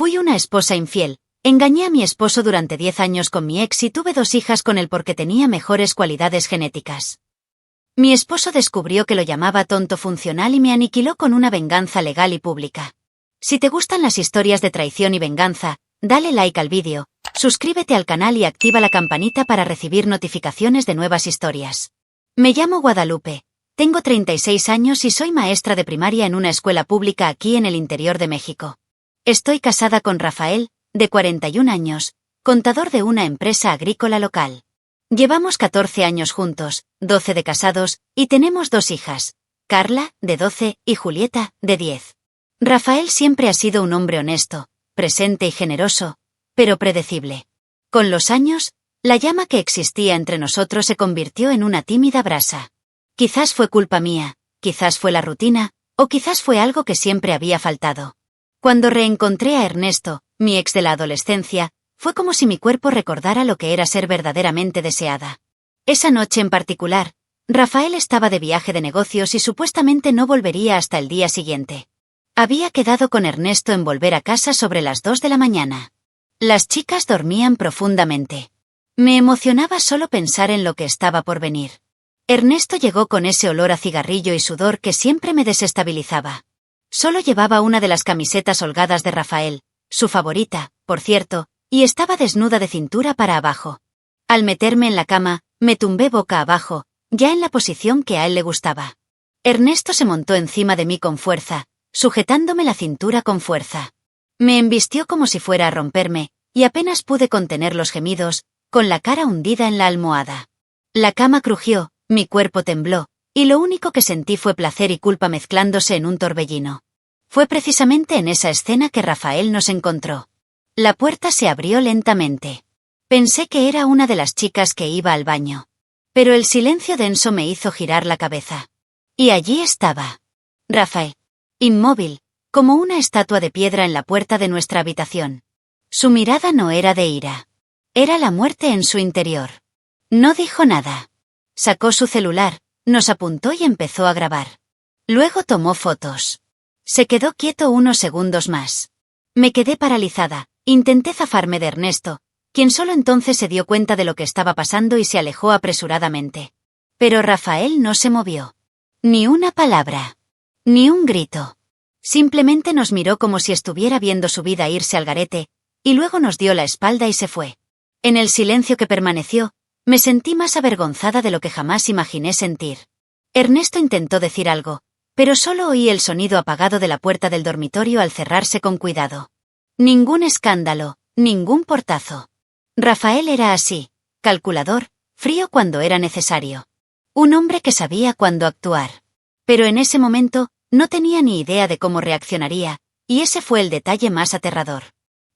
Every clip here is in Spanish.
Fui una esposa infiel. Engañé a mi esposo durante 10 años con mi ex y tuve 2 hijas con él porque tenía mejores cualidades genéticas. Mi esposo descubrió que lo llamaba tonto funcional y me aniquiló con una venganza legal y pública. Si te gustan las historias de traición y venganza, dale like al vídeo, suscríbete al canal y activa la campanita para recibir notificaciones de nuevas historias. Me llamo Guadalupe, tengo 36 años y soy maestra de primaria en una escuela pública aquí en el interior de México. Estoy casada con Rafael, de 41 años, contador de una empresa agrícola local. Llevamos 14 años juntos, 12 de casados, y tenemos 2 hijas, Carla, de 12, y Julieta, de 10. Rafael siempre ha sido un hombre honesto, presente y generoso, pero predecible. Con los años, la llama que existía entre nosotros se convirtió en una tímida brasa. Quizás fue culpa mía, quizás fue la rutina, o quizás fue algo que siempre había faltado. Cuando reencontré a Ernesto, mi ex de la adolescencia, fue como si mi cuerpo recordara lo que era ser verdaderamente deseada. Esa noche en particular, Rafael estaba de viaje de negocios y supuestamente no volvería hasta el día siguiente. Había quedado con Ernesto en volver a casa sobre las 2 de la mañana. Las chicas dormían profundamente. Me emocionaba solo pensar en lo que estaba por venir. Ernesto llegó con ese olor a cigarrillo y sudor que siempre me desestabilizaba. Solo llevaba una de las camisetas holgadas de Rafael, su favorita, por cierto, y estaba desnuda de cintura para abajo. Al meterme en la cama, me tumbé boca abajo, ya en la posición que a él le gustaba. Ernesto se montó encima de mí con fuerza, sujetándome la cintura con fuerza. Me embistió como si fuera a romperme, y apenas pude contener los gemidos, con la cara hundida en la almohada. La cama crujió, mi cuerpo tembló, y lo único que sentí fue placer y culpa mezclándose en un torbellino. Fue precisamente en esa escena que Rafael nos encontró. La puerta se abrió lentamente. Pensé que era una de las chicas que iba al baño. Pero el silencio denso me hizo girar la cabeza. Y allí estaba Rafael, inmóvil, como una estatua de piedra en la puerta de nuestra habitación. Su mirada no era de ira. Era la muerte en su interior. No dijo nada. Sacó su celular, nos apuntó y empezó a grabar. Luego tomó fotos. Se quedó quieto unos segundos más. Me quedé paralizada, intenté zafarme de Ernesto, quien solo entonces se dio cuenta de lo que estaba pasando y se alejó apresuradamente. Pero Rafael no se movió. Ni una palabra. Ni un grito. Simplemente nos miró como si estuviera viendo su vida irse al garete, y luego nos dio la espalda y se fue. En el silencio que permaneció, me sentí más avergonzada de lo que jamás imaginé sentir. Ernesto intentó decir algo, pero solo oí el sonido apagado de la puerta del dormitorio al cerrarse con cuidado. Ningún escándalo, ningún portazo. Rafael era así, calculador, frío cuando era necesario. Un hombre que sabía cuándo actuar. Pero en ese momento, no tenía ni idea de cómo reaccionaría, y ese fue el detalle más aterrador.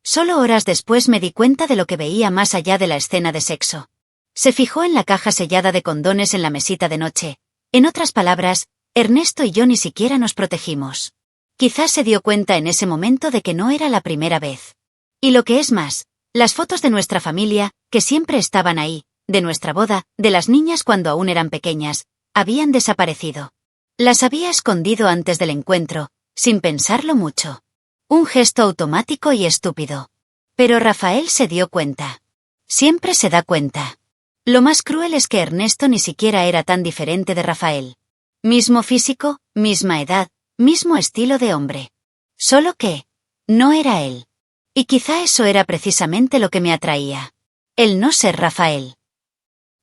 Solo horas después me di cuenta de lo que veía más allá de la escena de sexo. Se fijó en la caja sellada de condones en la mesita de noche. En otras palabras, Ernesto y yo ni siquiera nos protegimos. Quizás se dio cuenta en ese momento de que no era la primera vez. Y lo que es más, las fotos de nuestra familia, que siempre estaban ahí, de nuestra boda, de las niñas cuando aún eran pequeñas, habían desaparecido. Las había escondido antes del encuentro, sin pensarlo mucho. Un gesto automático y estúpido. Pero Rafael se dio cuenta. Siempre se da cuenta. Lo más cruel es que Ernesto ni siquiera era tan diferente de Rafael. Mismo físico, misma edad, mismo estilo de hombre. Solo que no era él. Y quizá eso era precisamente lo que me atraía. El no ser Rafael.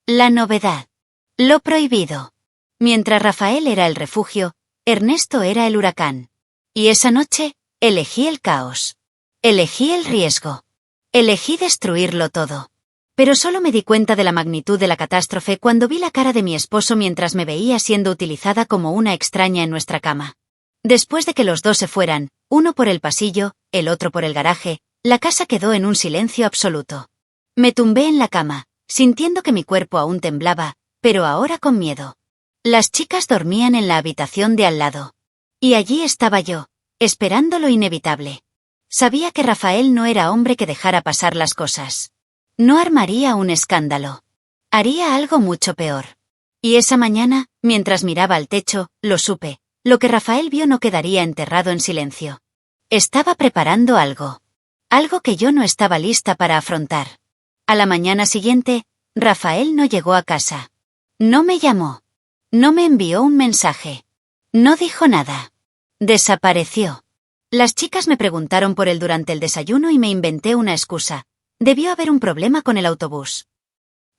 La novedad. Lo prohibido. Mientras Rafael era el refugio, Ernesto era el huracán. Y esa noche, elegí el caos. Elegí el riesgo. Elegí destruirlo todo. Pero solo me di cuenta de la magnitud de la catástrofe cuando vi la cara de mi esposo mientras me veía siendo utilizada como una extraña en nuestra cama. Después de que los dos se fueran, uno por el pasillo, el otro por el garaje, la casa quedó en un silencio absoluto. Me tumbé en la cama, sintiendo que mi cuerpo aún temblaba, pero ahora con miedo. Las chicas dormían en la habitación de al lado. Y allí estaba yo, esperando lo inevitable. Sabía que Rafael no era hombre que dejara pasar las cosas. No armaría un escándalo. Haría algo mucho peor. Y esa mañana, mientras miraba al techo, lo supe. Lo que Rafael vio no quedaría enterrado en silencio. Estaba preparando algo. algo que yo no estaba lista para afrontar. A la mañana siguiente, Rafael no llegó a casa. No me llamó. No me envió un mensaje. No dijo nada. Desapareció. Las chicas me preguntaron por él durante el desayuno y me inventé una excusa. Debió haber un problema con el autobús.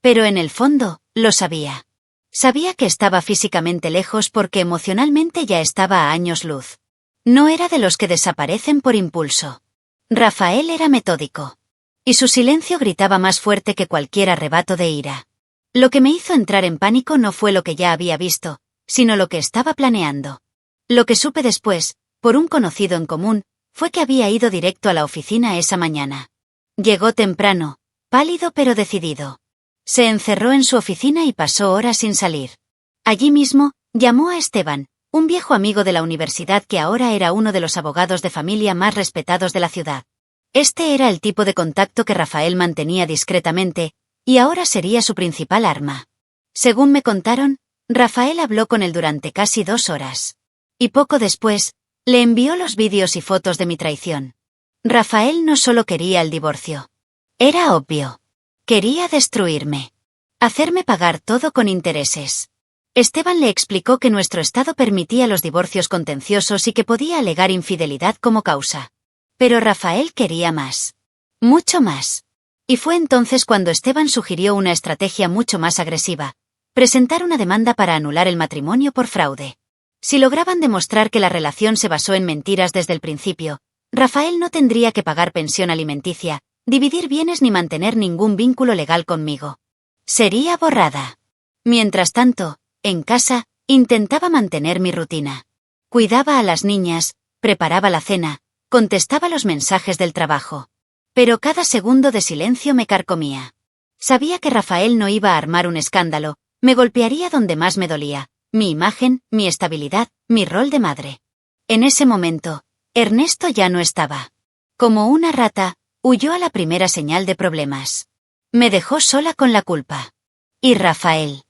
Pero en el fondo, lo sabía. Sabía que estaba físicamente lejos porque emocionalmente ya estaba a años luz. No era de los que desaparecen por impulso. Rafael era metódico. Y su silencio gritaba más fuerte que cualquier arrebato de ira. Lo que me hizo entrar en pánico no fue lo que ya había visto, sino lo que estaba planeando. Lo que supe después, por un conocido en común, fue que había ido directo a la oficina esa mañana. Llegó temprano, pálido pero decidido. Se encerró en su oficina y pasó horas sin salir. Allí mismo, llamó a Esteban, un viejo amigo de la universidad que ahora era uno de los abogados de familia más respetados de la ciudad. Este era el tipo de contacto que Rafael mantenía discretamente, y ahora sería su principal arma. Según me contaron, Rafael habló con él durante casi 2 horas. Y poco después, le envió los vídeos y fotos de mi traición. Rafael no solo quería el divorcio. Era obvio. Quería destruirme. Hacerme pagar todo con intereses. Esteban le explicó que nuestro estado permitía los divorcios contenciosos y que podía alegar infidelidad como causa. Pero Rafael quería más. Mucho más. Y fue entonces cuando Esteban sugirió una estrategia mucho más agresiva: presentar una demanda para anular el matrimonio por fraude. Si lograban demostrar que la relación se basó en mentiras desde el principio, Rafael no tendría que pagar pensión alimenticia, dividir bienes ni mantener ningún vínculo legal conmigo. Sería borrada. Mientras tanto, en casa, intentaba mantener mi rutina. Cuidaba a las niñas, preparaba la cena, contestaba los mensajes del trabajo. Pero cada segundo de silencio me carcomía. Sabía que Rafael no iba a armar un escándalo, me golpearía donde más me dolía: mi imagen, mi estabilidad, mi rol de madre. En ese momento, Ernesto ya no estaba. Como una rata, huyó a la primera señal de problemas. Me dejó sola con la culpa. Y Rafael.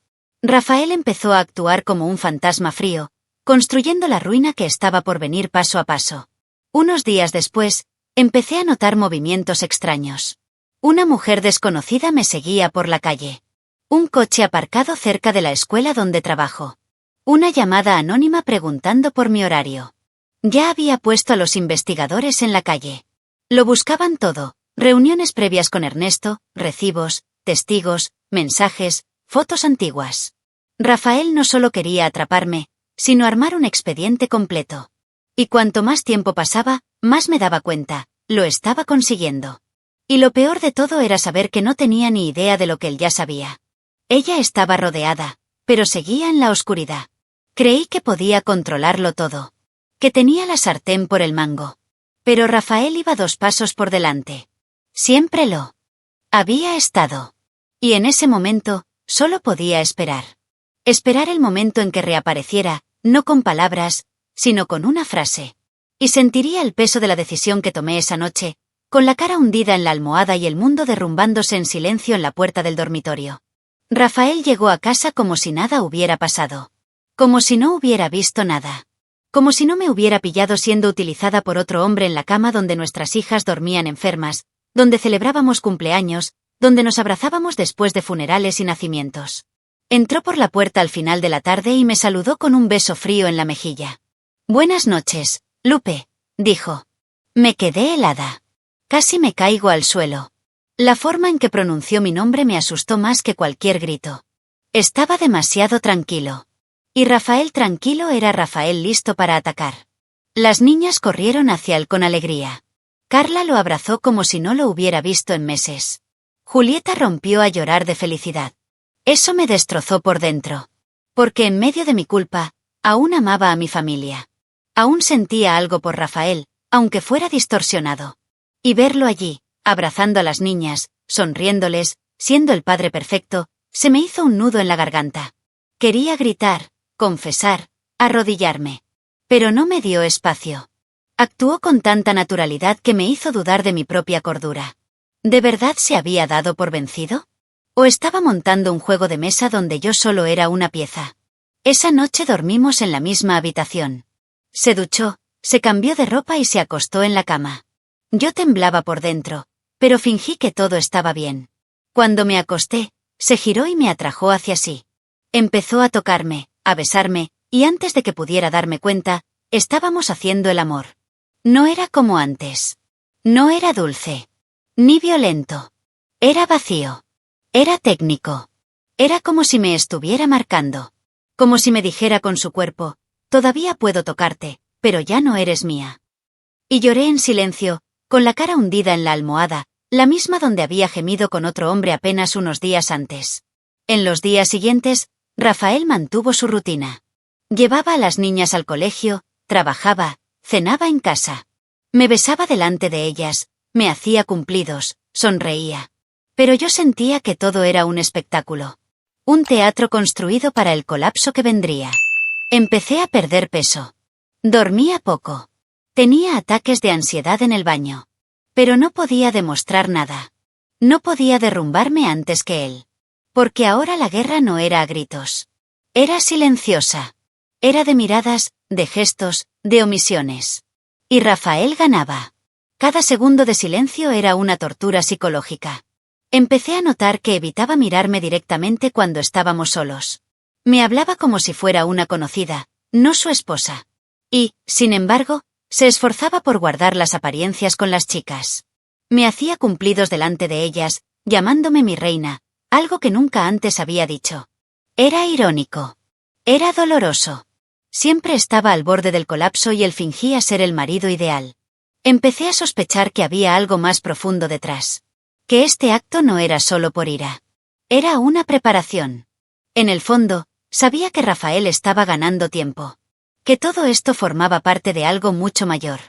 Rafael empezó a actuar como un fantasma frío, construyendo la ruina que estaba por venir paso a paso. Unos días después, empecé a notar movimientos extraños. Una mujer desconocida me seguía por la calle. Un coche aparcado cerca de la escuela donde trabajo. Una llamada anónima preguntando por mi horario. Ya había puesto a los investigadores en la calle. Lo buscaban todo: reuniones previas con Ernesto, recibos, testigos, mensajes, fotos antiguas. Rafael no solo quería atraparme, sino armar un expediente completo. Y cuanto más tiempo pasaba, más me daba cuenta: lo estaba consiguiendo. Y lo peor de todo era saber que no tenía ni idea de lo que él ya sabía. Ella estaba rodeada, pero seguía en la oscuridad. Creí que podía controlarlo todo. Que tenía la sartén por el mango. Pero Rafael iba 2 pasos por delante. Siempre lo había estado. Y en ese momento, solo podía esperar. Esperar el momento en que reapareciera, no con palabras, sino con una frase. Y sentiría el peso de la decisión que tomé esa noche, con la cara hundida en la almohada y el mundo derrumbándose en silencio en la puerta del dormitorio. Rafael llegó a casa como si nada hubiera pasado. Como si no hubiera visto nada. Como si no me hubiera pillado siendo utilizada por otro hombre en la cama donde nuestras hijas dormían enfermas, donde celebrábamos cumpleaños, donde nos abrazábamos después de funerales y nacimientos. Entró por la puerta al final de la tarde y me saludó con un beso frío en la mejilla. «Buenas noches, Lupe», dijo. Me quedé helada. Casi me caigo al suelo. La forma en que pronunció mi nombre me asustó más que cualquier grito. Estaba demasiado tranquilo. Y Rafael tranquilo era Rafael listo para atacar. Las niñas corrieron hacia él con alegría. Carla lo abrazó como si no lo hubiera visto en meses. Julieta rompió a llorar de felicidad. Eso me destrozó por dentro. Porque en medio de mi culpa, aún amaba a mi familia. Aún sentía algo por Rafael, aunque fuera distorsionado. Y verlo allí, abrazando a las niñas, sonriéndoles, siendo el padre perfecto, se me hizo un nudo en la garganta. Quería gritar, confesar, arrodillarme. Pero no me dio espacio. Actuó con tanta naturalidad que me hizo dudar de mi propia cordura. ¿De verdad se había dado por vencido? ¿O estaba montando un juego de mesa donde yo solo era una pieza? Esa noche dormimos en la misma habitación. Se duchó, se cambió de ropa y se acostó en la cama. Yo temblaba por dentro, pero fingí que todo estaba bien. Cuando me acosté, se giró y me atrajo hacia sí. Empezó a tocarme, a besarme, y antes de que pudiera darme cuenta, estábamos haciendo el amor. No era como antes. No era dulce. Ni violento. Era vacío. Era técnico. Era como si me estuviera marcando. Como si me dijera con su cuerpo, todavía puedo tocarte, pero ya no eres mía. Y lloré en silencio, con la cara hundida en la almohada, la misma donde había gemido con otro hombre apenas unos días antes. En los días siguientes, Rafael mantuvo su rutina. Llevaba a las niñas al colegio, trabajaba, cenaba en casa. Me besaba delante de ellas, me hacía cumplidos, sonreía. Pero yo sentía que todo era un espectáculo. Un teatro construido para el colapso que vendría. Empecé a perder peso. Dormía poco. Tenía ataques de ansiedad en el baño. Pero no podía demostrar nada. No podía derrumbarme antes que él. Porque ahora la guerra no era a gritos. Era silenciosa. Era de miradas, de gestos, de omisiones. Y Rafael ganaba. Cada segundo de silencio era una tortura psicológica. Empecé a notar que evitaba mirarme directamente cuando estábamos solos. Me hablaba como si fuera una conocida, no su esposa. Y, sin embargo, se esforzaba por guardar las apariencias con las chicas. Me hacía cumplidos delante de ellas, llamándome mi reina, algo que nunca antes había dicho. Era irónico. Era doloroso. Siempre estaba al borde del colapso y él fingía ser el marido ideal. Empecé a sospechar que había algo más profundo detrás. Que este acto no era solo por ira. Era una preparación. En el fondo, sabía que Rafael estaba ganando tiempo. Que todo esto formaba parte de algo mucho mayor.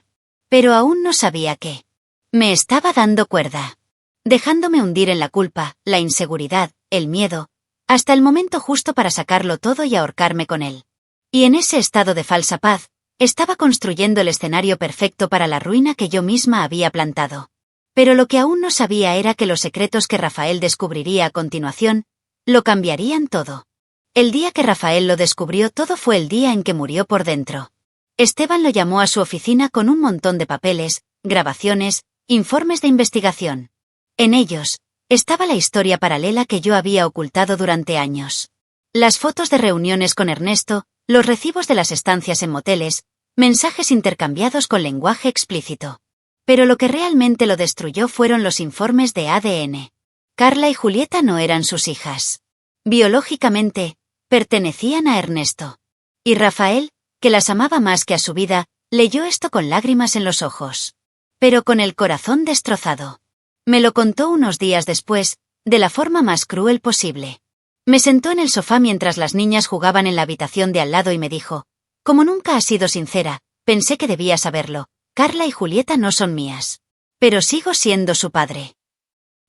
Pero aún no sabía qué. Me estaba dando cuerda. Dejándome hundir en la culpa, la inseguridad, el miedo, hasta el momento justo para sacarlo todo y ahorcarme con él. Y en ese estado de falsa paz, estaba construyendo el escenario perfecto para la ruina que yo misma había plantado. Pero lo que aún no sabía era que los secretos que Rafael descubriría a continuación, lo cambiarían todo. El día que Rafael lo descubrió todo fue el día en que murió por dentro. Esteban lo llamó a su oficina con un montón de papeles, grabaciones, informes de investigación. En ellos, estaba la historia paralela que yo había ocultado durante años. Las fotos de reuniones con Ernesto, los recibos de las estancias en moteles, mensajes intercambiados con lenguaje explícito. Pero lo que realmente lo destruyó fueron los informes de ADN. Carla y Julieta no eran sus hijas. Biológicamente, pertenecían a Ernesto. Y Rafael, que las amaba más que a su vida, leyó esto con lágrimas en los ojos. Pero con el corazón destrozado. Me lo contó unos días después, de la forma más cruel posible. Me sentó en el sofá mientras las niñas jugaban en la habitación de al lado y me dijo, como nunca has sido sincera, pensé que debías saberlo. Carla y Julieta no son mías. Pero sigo siendo su padre.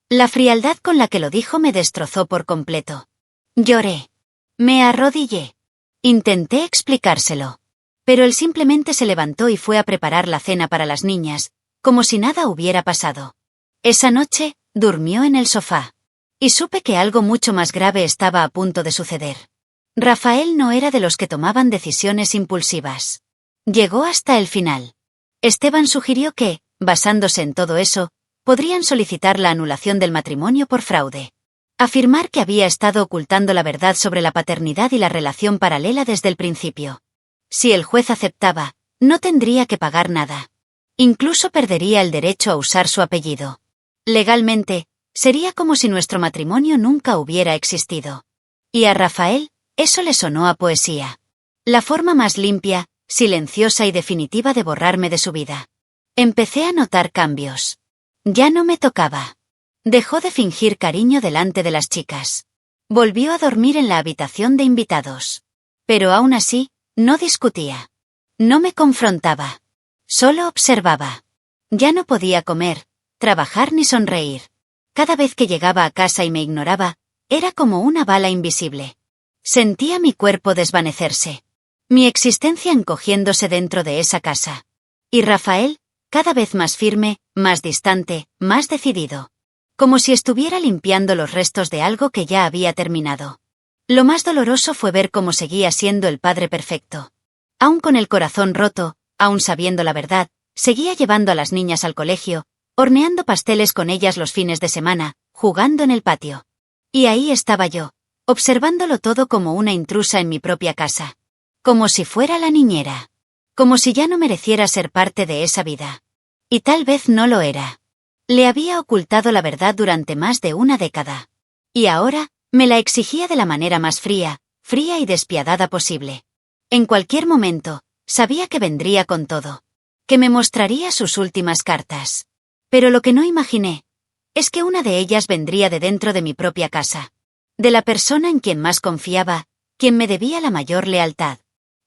La frialdad con la que lo dijo me destrozó por completo. Lloré. Me arrodillé. Intenté explicárselo. Pero él simplemente se levantó y fue a preparar la cena para las niñas, como si nada hubiera pasado. Esa noche, durmió en el sofá. Y supe que algo mucho más grave estaba a punto de suceder. Rafael no era de los que tomaban decisiones impulsivas. Llegó hasta el final. Esteban sugirió que, basándose en todo eso, podrían solicitar la anulación del matrimonio por fraude. Afirmar que había estado ocultando la verdad sobre la paternidad y la relación paralela desde el principio. Si el juez aceptaba, no tendría que pagar nada. Incluso perdería el derecho a usar su apellido. Legalmente, sería como si nuestro matrimonio nunca hubiera existido. Y a Rafael, eso le sonó a poesía. La forma más limpia, silenciosa y definitiva de borrarme de su vida. Empecé a notar cambios. Ya no me tocaba. Dejó de fingir cariño delante de las chicas. Volvió a dormir en la habitación de invitados. Pero aún así, no discutía. No me confrontaba. Solo observaba. Ya no podía comer, trabajar ni sonreír. Cada vez que llegaba a casa y me ignoraba, era como una bala invisible. Sentía mi cuerpo desvanecerse. Mi existencia encogiéndose dentro de esa casa. Y Rafael, cada vez más firme, más distante, más decidido. Como si estuviera limpiando los restos de algo que ya había terminado. Lo más doloroso fue ver cómo seguía siendo el padre perfecto. Aún con el corazón roto, aún sabiendo la verdad, Seguía llevando a las niñas al colegio, horneando pasteles con ellas los fines de semana, jugando en el patio. Y ahí estaba yo, observándolo todo como una intrusa en mi propia casa. Como si fuera la niñera. Como si ya no mereciera ser parte de esa vida. Y tal vez no lo era. Le había ocultado la verdad durante más de una década. Y ahora, me la exigía de la manera más fría y despiadada posible. En cualquier momento, sabía que vendría con todo. Que me mostraría sus últimas cartas. Pero lo que no imaginé, es que una de ellas vendría de dentro de mi propia casa. De la persona en quien más confiaba, quien me debía la mayor lealtad.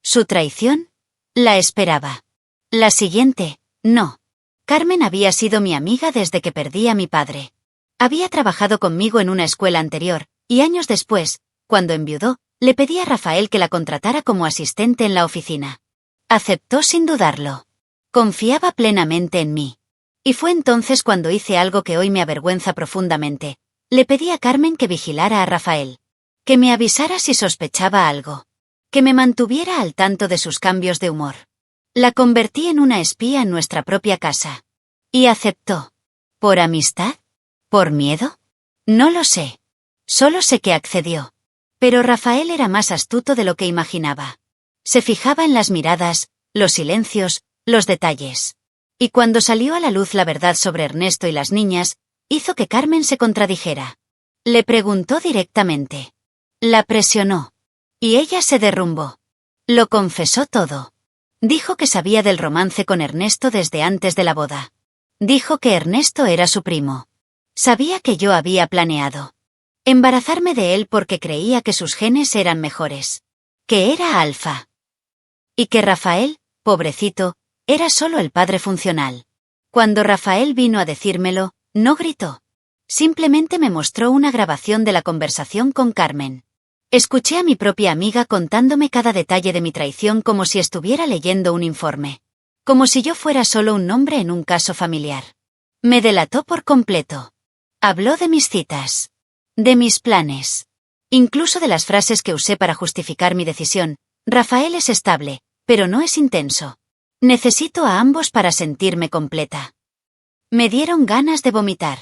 ¿Su traición? La esperaba. La siguiente, no. Carmen había sido mi amiga desde que perdí a mi padre. Había trabajado conmigo en una escuela anterior, y años después, cuando enviudó, le pedí a Rafael que la contratara como asistente en la oficina. Aceptó sin dudarlo. Confiaba plenamente en mí. Y fue entonces cuando hice algo que hoy me avergüenza profundamente. Le pedí a Carmen que vigilara a Rafael. Que me avisara si sospechaba algo. Que me mantuviera al tanto de sus cambios de humor. La convertí en una espía en nuestra propia casa. Y aceptó. ¿Por amistad? ¿Por miedo? No lo sé. Solo sé que accedió. Pero Rafael era más astuto de lo que imaginaba. Se fijaba en las miradas, los silencios, los detalles. Y cuando salió a la luz la verdad sobre Ernesto y las niñas, hizo que Carmen se contradijera. Le preguntó directamente. La presionó. Y ella se derrumbó. Lo confesó todo. Dijo que sabía del romance con Ernesto desde antes de la boda. Dijo que Ernesto era su primo. Sabía que yo había planeado embarazarme de él porque creía que sus genes eran mejores. Que era alfa. Y que Rafael, pobrecito, era solo el padre funcional. Cuando Rafael vino a decírmelo, no gritó. Simplemente me mostró una grabación de la conversación con Carmen. Escuché a mi propia amiga contándome cada detalle de mi traición como si estuviera leyendo un informe. Como si yo fuera solo un nombre en un caso familiar. Me delató por completo. Habló de mis citas. De mis planes. Incluso de las frases que usé para justificar mi decisión. Rafael es estable, pero no es intenso. Necesito a ambos para sentirme completa. Me dieron ganas de vomitar.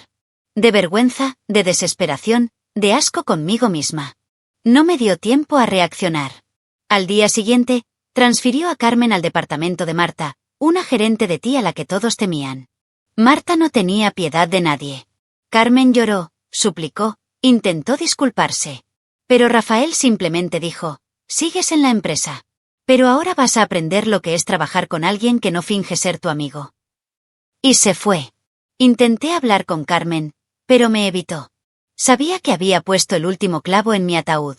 De vergüenza, de desesperación, de asco conmigo misma. No me dio tiempo a reaccionar. Al día siguiente, transfirió a Carmen al departamento de Marta, una gerente de TI a la que todos temían. Marta no tenía piedad de nadie. Carmen lloró, suplicó, intentó disculparse. Pero Rafael simplemente dijo, sigues en la empresa. Pero ahora vas a aprender lo que es trabajar con alguien que no finge ser tu amigo. Y se fue. Intenté hablar con Carmen, pero me evitó. Sabía que había puesto el último clavo en mi ataúd.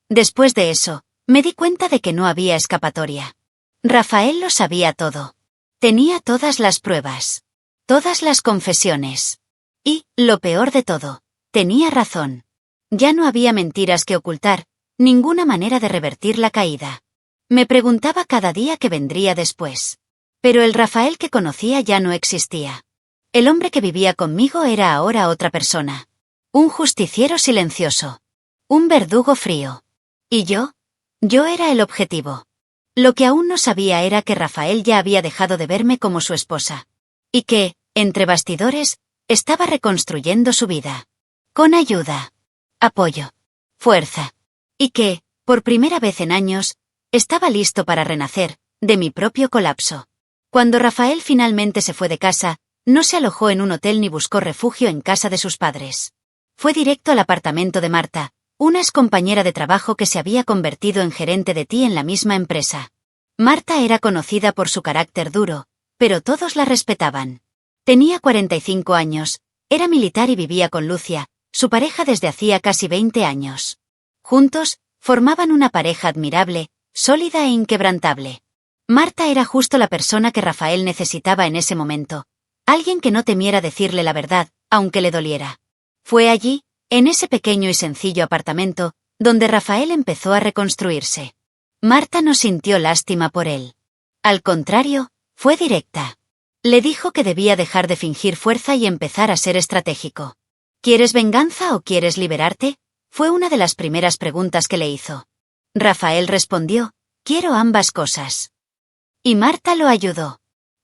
Después de eso, me di cuenta de que no había escapatoria. Rafael lo sabía todo. Tenía todas las pruebas. Todas las confesiones. Y, lo peor de todo, tenía razón. Ya no había mentiras que ocultar, ninguna manera de revertir la caída. Me preguntaba cada día qué vendría después. Pero el Rafael que conocía ya no existía. El hombre que vivía conmigo era ahora otra persona. Un justiciero silencioso. Un verdugo frío. ¿Y yo? Yo era el objetivo. Lo que aún no sabía era que Rafael ya había dejado de verme como su esposa. Y que, entre bastidores, estaba reconstruyendo su vida. Con ayuda. Apoyo. Fuerza. Y que, por primera vez en años, estaba listo para renacer, de mi propio colapso. Cuando Rafael finalmente se fue de casa, no se alojó en un hotel ni buscó refugio en casa de sus padres. Fue directo al apartamento de Marta, una excompañera de trabajo que se había convertido en gerente de TI en la misma empresa. Marta era conocida por su carácter duro, pero todos la respetaban. Tenía 45 años, era militar y vivía con Lucia, su pareja desde hacía casi 20 años. Juntos, formaban una pareja admirable, sólida e inquebrantable. Marta era justo la persona que Rafael necesitaba en ese momento. Alguien que no temiera decirle la verdad, aunque le doliera. Fue allí, en ese pequeño y sencillo apartamento, donde Rafael empezó a reconstruirse. Marta no sintió lástima por él. Al contrario, fue directa. Le dijo que debía dejar de fingir fuerza y empezar a ser estratégico. ¿Quieres venganza o quieres liberarte? Fue una de las primeras preguntas que le hizo. Rafael respondió, quiero ambas cosas. Y Marta lo ayudó.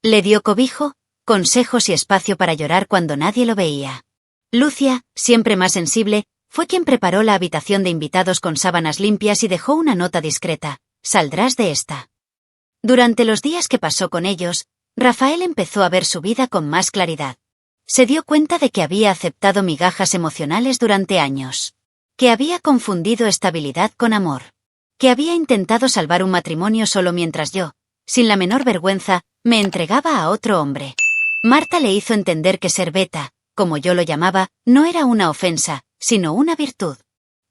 Le dio cobijo, consejos y espacio para llorar cuando nadie lo veía. Lucia, siempre más sensible, fue quien preparó la habitación de invitados con sábanas limpias y dejó una nota discreta: saldrás de esta. Durante los días que pasó con ellos, Rafael empezó a ver su vida con más claridad. Se dio cuenta de que había aceptado migajas emocionales durante años. Que había confundido estabilidad con amor. Que había intentado salvar un matrimonio solo mientras yo, sin la menor vergüenza, me entregaba a otro hombre. Marta le hizo entender que ser beta, como yo lo llamaba, no era una ofensa, sino una virtud.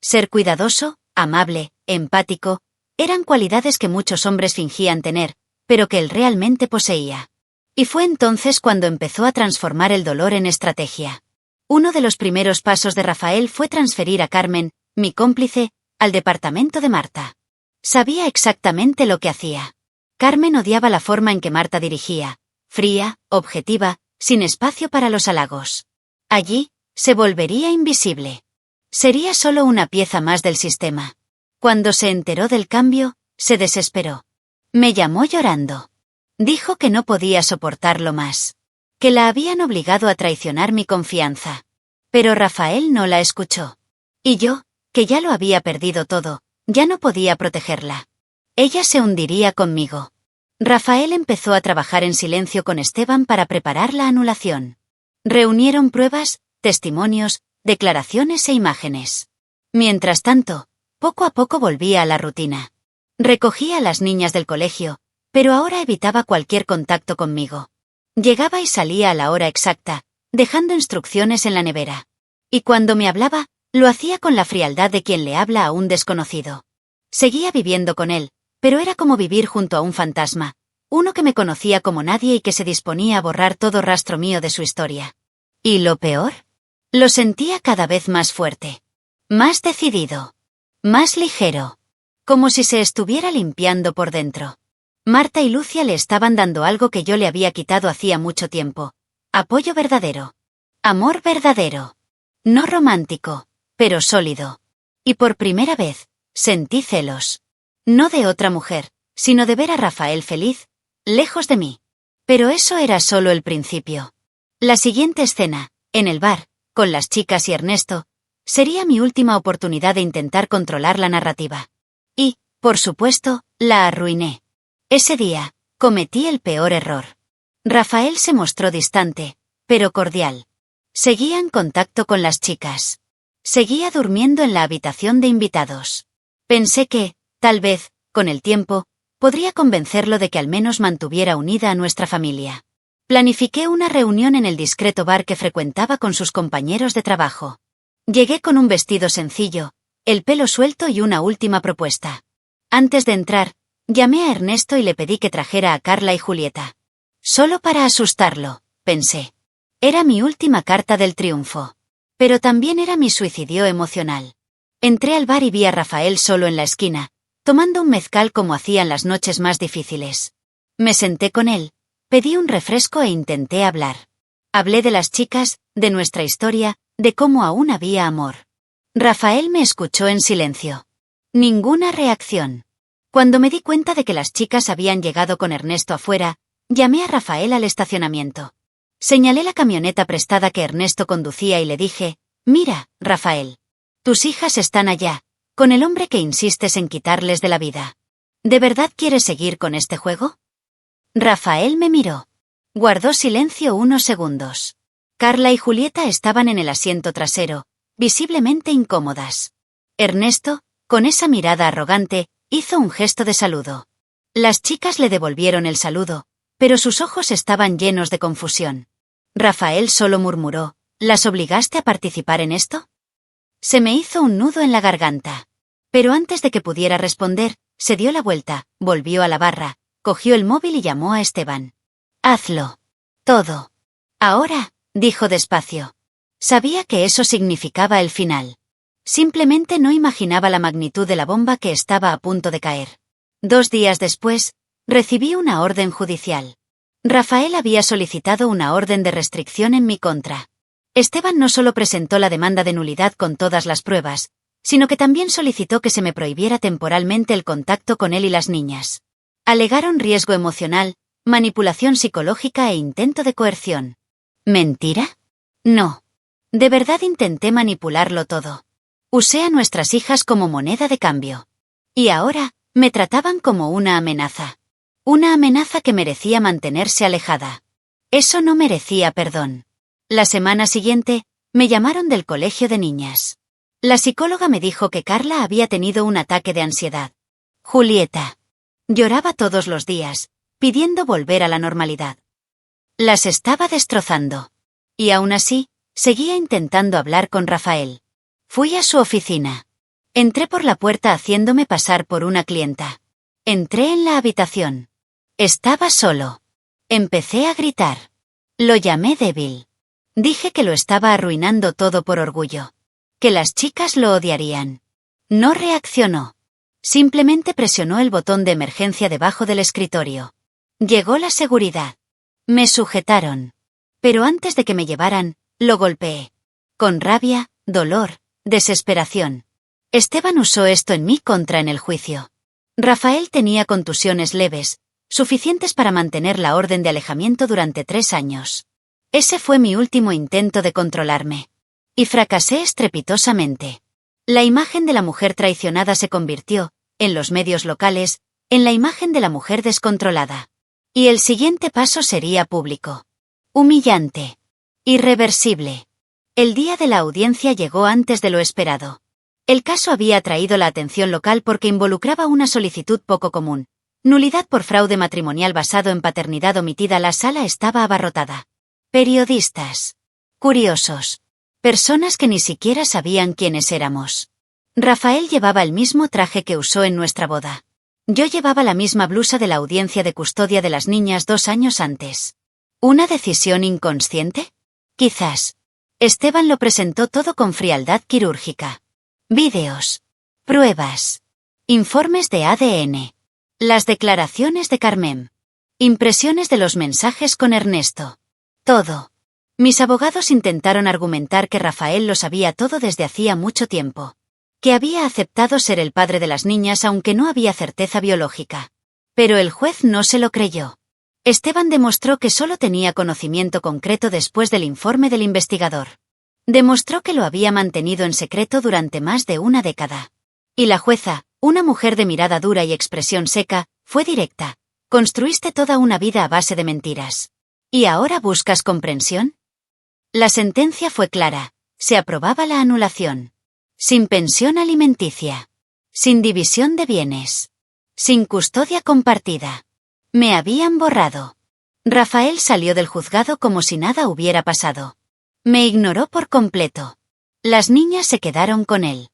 Ser cuidadoso, amable, empático, eran cualidades que muchos hombres fingían tener, pero que él realmente poseía. Y fue entonces cuando empezó a transformar el dolor en estrategia. Uno de los primeros pasos de Rafael fue transferir a Carmen, mi cómplice, al departamento de Marta. Sabía exactamente lo que hacía. Carmen odiaba la forma en que Marta dirigía, fría, objetiva, sin espacio para los halagos. Allí, se volvería invisible. Sería solo una pieza más del sistema. Cuando se enteró del cambio, se desesperó. Me llamó llorando. Dijo que no podía soportarlo más. Que la habían obligado a traicionar mi confianza. Pero Rafael no la escuchó. Y yo, que ya lo había perdido todo, ya no podía protegerla. Ella se hundiría conmigo. Rafael empezó a trabajar en silencio con Esteban para preparar la anulación. Reunieron pruebas, testimonios, declaraciones e imágenes. Mientras tanto, poco a poco volvía a la rutina. Recogía a las niñas del colegio, pero ahora evitaba cualquier contacto conmigo. Llegaba y salía a la hora exacta, dejando instrucciones en la nevera. Y cuando me hablaba, lo hacía con la frialdad de quien le habla a un desconocido. Seguía viviendo con él, pero era como vivir junto a un fantasma, uno que me conocía como nadie y que se disponía a borrar todo rastro mío de su historia. ¿Y lo peor? Lo sentía cada vez más fuerte. Más decidido. Más ligero. Como si se estuviera limpiando por dentro. Marta y Lucia le estaban dando algo que yo le había quitado hacía mucho tiempo. Apoyo verdadero. Amor verdadero. No romántico, pero sólido. Y por primera vez, sentí celos. No de otra mujer, sino de ver a Rafael feliz, lejos de mí. Pero eso era solo el principio. La siguiente escena, en el bar, con las chicas y Ernesto, sería mi última oportunidad de intentar controlar la narrativa. Y, por supuesto, la arruiné. Ese día, cometí el peor error. Rafael se mostró distante, pero cordial. Seguía en contacto con las chicas. Seguía durmiendo en la habitación de invitados. Pensé que, tal vez, con el tiempo, podría convencerlo de que al menos mantuviera unida a nuestra familia. Planifiqué una reunión en el discreto bar que frecuentaba con sus compañeros de trabajo. Llegué con un vestido sencillo, el pelo suelto y una última propuesta. Antes de entrar, llamé a Ernesto y le pedí que trajera a Carla y Julieta. Solo para asustarlo, pensé. Era mi última carta del triunfo. Pero también era mi suicidio emocional. Entré al bar y vi a Rafael solo en la esquina, tomando un mezcal como hacían las noches más difíciles. Me senté con él, pedí un refresco e intenté hablar. Hablé de las chicas, de nuestra historia, de cómo aún había amor. Rafael me escuchó en silencio. Ninguna reacción. Cuando me di cuenta de que las chicas habían llegado con Ernesto afuera, llamé a Rafael al estacionamiento. Señalé la camioneta prestada que Ernesto conducía y le dije: «Mira, Rafael. Tus hijas están allá, con el hombre que insistes en quitarles de la vida. ¿De verdad quieres seguir con este juego?» Rafael me miró. Guardó silencio unos segundos. Carla y Julieta estaban en el asiento trasero, visiblemente incómodas. Ernesto, con esa mirada arrogante, hizo un gesto de saludo. Las chicas le devolvieron el saludo, pero sus ojos estaban llenos de confusión. Rafael solo murmuró: «¿Las obligaste a participar en esto?» Se me hizo un nudo en la garganta. Pero antes de que pudiera responder, se dio la vuelta, volvió a la barra, cogió el móvil y llamó a Esteban. «Hazlo. Todo. Ahora», dijo despacio. Sabía que eso significaba el final. Simplemente no imaginaba la magnitud de la bomba que estaba a punto de caer. 2 días después, recibí una orden judicial. Rafael había solicitado una orden de restricción en mi contra. Esteban no solo presentó la demanda de nulidad con todas las pruebas, sino que también solicitó que se me prohibiera temporalmente el contacto con él y las niñas. Alegaron riesgo emocional, manipulación psicológica e intento de coerción. ¿Mentira? No. De verdad intenté manipularlo todo. Usé a nuestras hijas como moneda de cambio. Y ahora, me trataban como una amenaza. Una amenaza que merecía mantenerse alejada. Eso no merecía perdón. La semana siguiente, me llamaron del colegio de niñas. La psicóloga me dijo que Carla había tenido un ataque de ansiedad. Julieta. Lloraba todos los días, pidiendo volver a la normalidad. Las estaba destrozando. Y aún así, seguía intentando hablar con Rafael. Fui a su oficina. Entré por la puerta haciéndome pasar por una clienta. Entré en la habitación. Estaba solo. Empecé a gritar. Lo llamé débil. Dije que lo estaba arruinando todo por orgullo. Que las chicas lo odiarían. No reaccionó. Simplemente presionó el botón de emergencia debajo del escritorio. Llegó la seguridad. Me sujetaron. Pero antes de que me llevaran, lo golpeé. Con rabia, dolor, desesperación. Esteban usó esto en mi contra en el juicio. Rafael tenía contusiones leves, suficientes para mantener la orden de alejamiento durante 3 años. Ese fue mi último intento de controlarme. Y fracasé estrepitosamente. La imagen de la mujer traicionada se convirtió, en los medios locales, en la imagen de la mujer descontrolada. Y el siguiente paso sería público. Humillante. Irreversible. El día de la audiencia llegó antes de lo esperado. El caso había atraído la atención local porque involucraba una solicitud poco común. Nulidad por fraude matrimonial basado en paternidad omitida. La sala estaba abarrotada. Periodistas. Curiosos. Personas que ni siquiera sabían quiénes éramos. Rafael llevaba el mismo traje que usó en nuestra boda. Yo llevaba la misma blusa de la audiencia de custodia de las niñas 2 años antes. ¿Una decisión inconsciente? Quizás. Esteban lo presentó todo con frialdad quirúrgica. Vídeos. Pruebas. Informes de ADN. Las declaraciones de Carmen. Impresiones de los mensajes con Ernesto. Todo. Mis abogados intentaron argumentar que Rafael lo sabía todo desde hacía mucho tiempo. Que había aceptado ser el padre de las niñas aunque no había certeza biológica. Pero el juez no se lo creyó. Esteban demostró que solo tenía conocimiento concreto después del informe del investigador. Demostró que lo había mantenido en secreto durante más de 1 década. Y la jueza, una mujer de mirada dura y expresión seca, fue directa. Construiste toda una vida a base de mentiras. ¿Y ahora buscas comprensión? La sentencia fue clara. Se aprobaba la anulación. Sin pensión alimenticia. Sin división de bienes. Sin custodia compartida. Me habían borrado. Rafael salió del juzgado como si nada hubiera pasado. Me ignoró por completo. Las niñas se quedaron con él.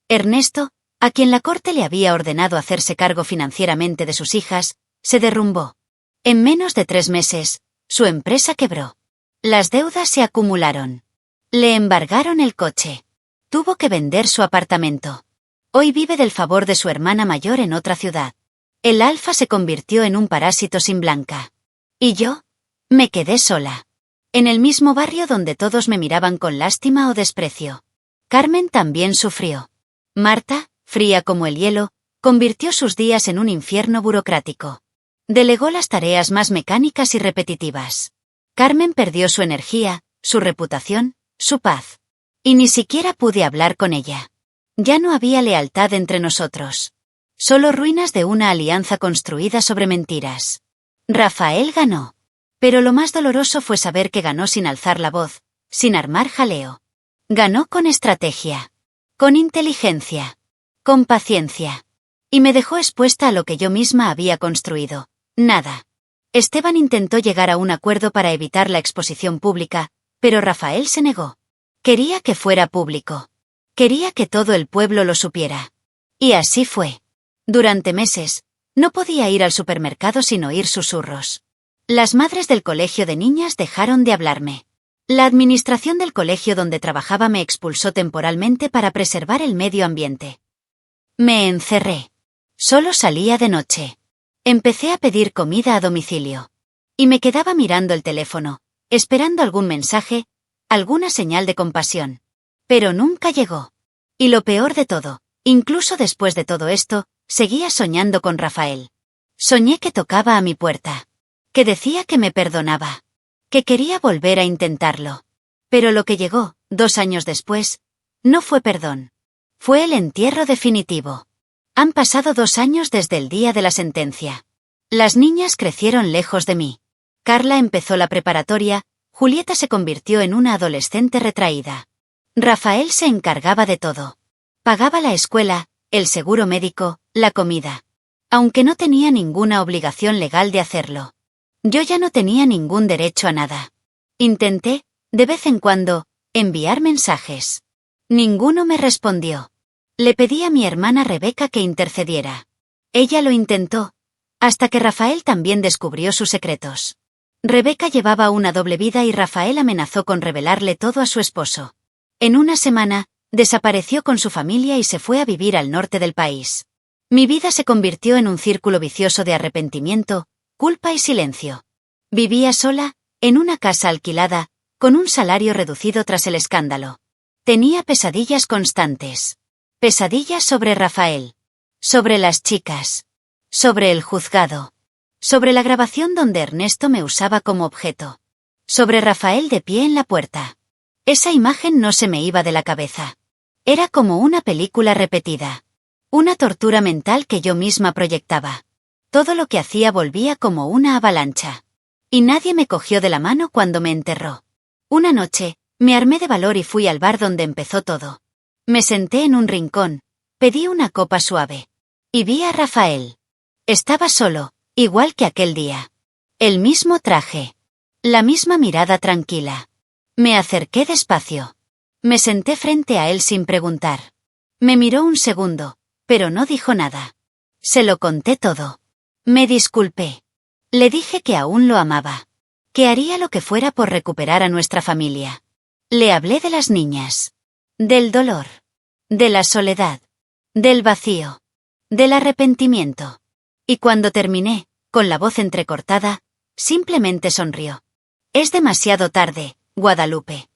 Ernesto, a quien la corte le había ordenado hacerse cargo financieramente de sus hijas, se derrumbó. En menos de 3 meses, su empresa quebró. Las deudas se acumularon. Le embargaron el coche. Tuvo que vender su apartamento. Hoy vive del favor de su hermana mayor en otra ciudad. El alfa se convirtió en un parásito sin blanca. Y yo, me quedé sola. En el mismo barrio donde todos me miraban con lástima o desprecio. Carmen también sufrió. Marta, fría como el hielo, convirtió sus días en un infierno burocrático. Delegó las tareas más mecánicas y repetitivas. Carmen perdió su energía, su reputación, su paz. Y ni siquiera pude hablar con ella. Ya no había lealtad entre nosotros. Solo ruinas de una alianza construida sobre mentiras. Rafael ganó. Pero lo más doloroso fue saber que ganó sin alzar la voz, sin armar jaleo. Ganó con estrategia. Con inteligencia. Con paciencia. Y me dejó expuesta a lo que yo misma había construido. Nada. Esteban intentó llegar a un acuerdo para evitar la exposición pública, pero Rafael se negó. Quería que fuera público. Quería que todo el pueblo lo supiera. Y así fue. Durante meses, no podía ir al supermercado sin oír susurros. Las madres del colegio de niñas dejaron de hablarme. La administración del colegio donde trabajaba me expulsó temporalmente para preservar el medio ambiente. Me encerré. Solo salía de noche. Empecé a pedir comida a domicilio. Y me quedaba mirando el teléfono, esperando algún mensaje, alguna señal de compasión. Pero nunca llegó. Y lo peor de todo, incluso después de todo esto, seguía soñando con Rafael. Soñé que tocaba a mi puerta. que decía que me perdonaba, que quería volver a intentarlo. Pero lo que llegó, 2 años después, no fue perdón. Fue el entierro definitivo. Han pasado 2 años desde el día de la sentencia. Las niñas crecieron lejos de mí. Carla empezó la preparatoria, Julieta se convirtió en una adolescente retraída. Rafael se encargaba de todo. Pagaba la escuela, el seguro médico, la comida. Aunque no tenía ninguna obligación legal de hacerlo. Yo ya no tenía ningún derecho a nada. Intenté, de vez en cuando, enviar mensajes. Ninguno me respondió. Le pedí a mi hermana Rebeca que intercediera. Ella lo intentó, hasta que Rafael también descubrió sus secretos. Rebeca llevaba una doble vida y Rafael amenazó con revelarle todo a su esposo. En una semana, desapareció con su familia y se fue a vivir al norte del país. Mi vida se convirtió en un círculo vicioso de arrepentimiento, culpa y silencio. Vivía sola, en una casa alquilada, con un salario reducido tras el escándalo. Tenía pesadillas constantes. Pesadillas sobre Rafael. Sobre las chicas. Sobre el juzgado. Sobre la grabación donde Ernesto me usaba como objeto. Sobre Rafael de pie en la puerta. Esa imagen no se me iba de la cabeza. Era como una película repetida. Una tortura mental que yo misma proyectaba. Todo lo que hacía volvía como una avalancha. Y nadie me cogió de la mano cuando me enterró. Una noche, me armé de valor y fui al bar donde empezó todo. Me senté en un rincón, pedí una copa suave. Y vi a Rafael. Estaba solo, igual que aquel día. El mismo traje. La misma mirada tranquila. Me acerqué despacio. Me senté frente a él sin preguntar. Me miró un segundo, pero no dijo nada. Se lo conté todo. Me disculpé. Le dije que aún lo amaba. Que haría lo que fuera por recuperar a nuestra familia. Le hablé de las niñas. Del dolor. De la soledad. Del vacío. Del arrepentimiento. Y cuando terminé, con la voz entrecortada, simplemente sonrió. Es demasiado tarde, Guadalupe.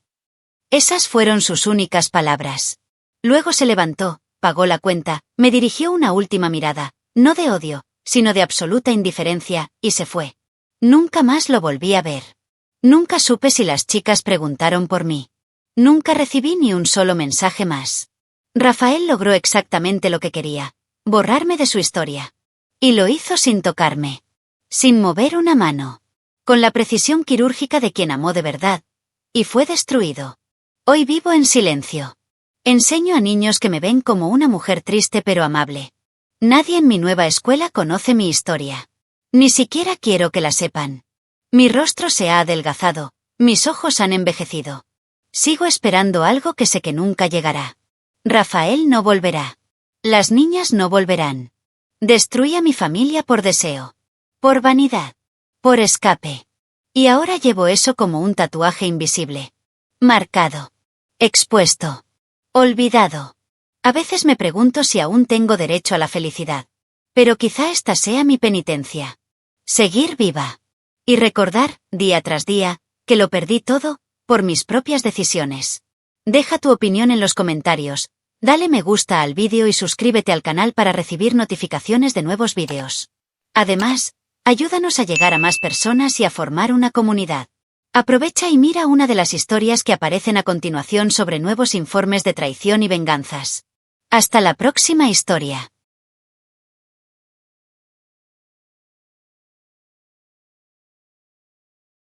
Esas fueron sus únicas palabras. Luego se levantó, pagó la cuenta, me dirigió una última mirada, no de odio, sino de absoluta indiferencia, y se fue. Nunca más lo volví a ver. Nunca supe si las chicas preguntaron por mí. Nunca recibí ni un solo mensaje más. Rafael logró exactamente lo que quería, borrarme de su historia. Y lo hizo sin tocarme. Sin mover una mano. Con la precisión quirúrgica de quien amó de verdad. Y fue destruido. Hoy vivo en silencio. Enseño a niños que me ven como una mujer triste pero amable. Nadie en mi nueva escuela conoce mi historia. Ni siquiera quiero que la sepan. Mi rostro se ha adelgazado, mis ojos han envejecido. Sigo esperando algo que sé que nunca llegará. Rafael no volverá. Las niñas no volverán. Destruí a mi familia por deseo. Por vanidad. Por escape. Y ahora llevo eso como un tatuaje invisible. Marcado. Expuesto. Olvidado. A veces me pregunto si aún tengo derecho a la felicidad. Pero quizá esta sea mi penitencia. Seguir viva. Y recordar, día tras día, que lo perdí todo, por mis propias decisiones. Deja tu opinión en los comentarios, dale me gusta al vídeo y suscríbete al canal para recibir notificaciones de nuevos vídeos. Además, ayúdanos a llegar a más personas y a formar una comunidad. Aprovecha y mira una de las historias que aparecen a continuación sobre nuevos informes de traición y venganzas. Hasta la próxima historia.